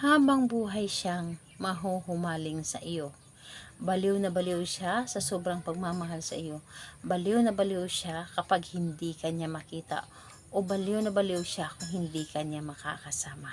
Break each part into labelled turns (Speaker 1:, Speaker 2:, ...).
Speaker 1: habang buhay siyang mahuhumaling sa iyo. Baliw na baliw siya sa sobrang pagmamahal sa iyo. Baliw na baliw siya kapag hindi kanya makita, o baliw na baliw siya kung hindi kanya makakasama.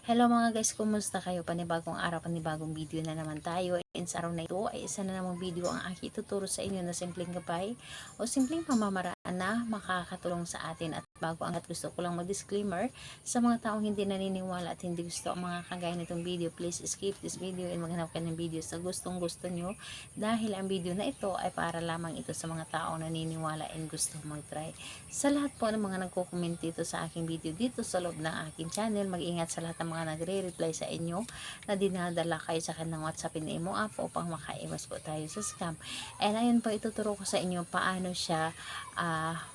Speaker 1: Hello mga guys, kumusta kayo? Panibagong araw, panibagong video na naman tayo. And sa araw na ito ay isa na namang video ang aking ituturo sa inyo na simpleng gabay o simpleng pamamaraan na makakatulong sa atin. At bago ang gusto ko lang mag-disclaimer sa mga taong hindi naniniwala at hindi gusto ang mga kagaya nitong video, please skip this video and maghanap ka ng video sa gustong gusto nyo, dahil ang video na ito ay para lamang ito sa mga taong naniniwala and gusto mag-try. Sa lahat po ng mga nagko-comment dito sa aking video dito sa loob ng aking channel, mag-ingat sa lahat ng mga nagre-reply sa inyo na dinadala kayo sa kanang WhatsApp and Imo app upang makaiwas po tayo sa scam. And ayun po, ituturo ko sa inyo paano siya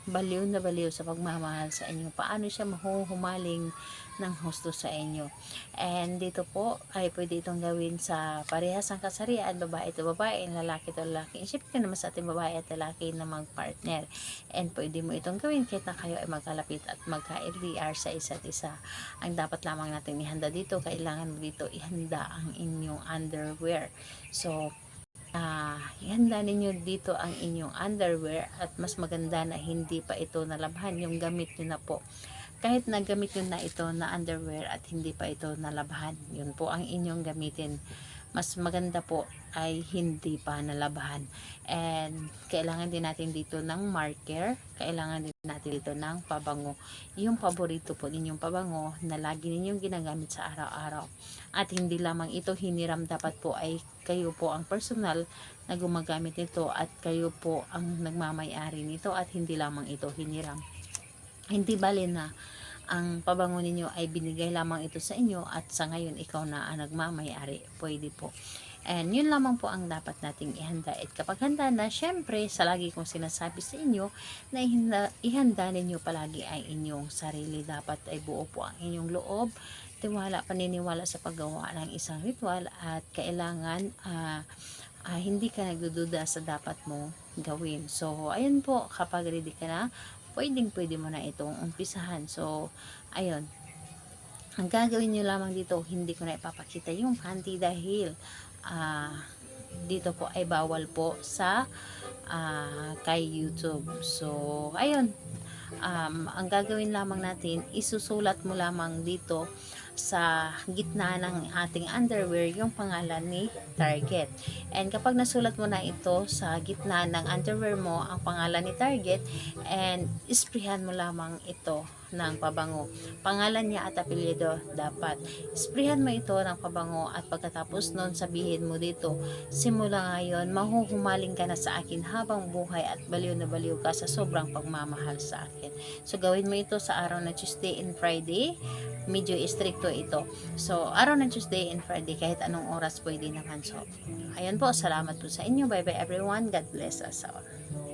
Speaker 1: baliw na baliw sa pagmamahal sa inyo, paano siya mahuhumaling ng husto sa inyo. And dito po ay pwede itong gawin sa parehas ng kasarian, babae to babae, lalaki to lalaki. Siyempre naman sa ating babae at lalaki na mag-partner. And pwede mo itong gawin kahit na kayo ay magkalapit at magka-LDR sa isa't isa. Ang dapat lamang natin ihanda dito, kailangan mo dito ihanda ang inyong underwear. So ihanda ninyo dito ang inyong underwear, at mas maganda na hindi pa ito nalabhan, yung gamit nyo na po. Kahit nagamit nyo na ito na underwear at hindi pa ito nalabhan, yun po ang inyong gamitin. Mas maganda po ay hindi pa nalabhan. And kailangan din natin dito ng marker, kailangan din natin dito ng pabango, yung paborito po ninyong pabango na lagi ninyong ginagamit sa araw-araw. At hindi lamang ito hiniram, dapat po ay kayo po ang personal na gumagamit nito at kayo po ang nagmamay-ari nito, at hindi lamang ito hiniram. Hindi bali na ang pabango ninyo ay binigay lamang ito sa inyo at sa ngayon ikaw na ang nagmamay-ari, pwede po. And yun lamang po ang dapat nating ihanda. At kapag handa na, syempre sa lagi kong sinasabi sa inyo na ihanda ninyo palagi ay inyong sarili. Dapat ay buo po ang inyong loob, tiwala, paniniwala sa paggawa ng isang ritual, at kailangan hindi ka nagdududa sa dapat mo gawin. So ayun po, kapag ready ka na, pwede mo na itong umpisahan. So ayun, ang gagawin nyo lamang dito, hindi ko na ipapakita yung panty dahil dito po ay bawal po sa kay YouTube. So ayun, ang gagawin lamang natin, isusulat mo lamang dito sa gitna ng ating underwear yung pangalan ni Target. And kapag nasulat mo na ito sa gitna ng underwear mo ang pangalan ni Target, and isprehan mo lamang ito ng pabango. Pangalan niya at apelyido dapat. Isprehan mo ito ng pabango, at pagkatapos nun sabihin mo dito, simula ngayon mahuhumaling ka na sa akin habang buhay at baliw na baliw ka sa sobrang pagmamahal sa akin. So gawin mo ito sa araw na Tuesday and Friday. Medyo stricto ito. So araw ng Tuesday and Friday, kahit anong oras pwede naman. So ayun po, salamat po sa inyo. Bye bye everyone. God bless us all.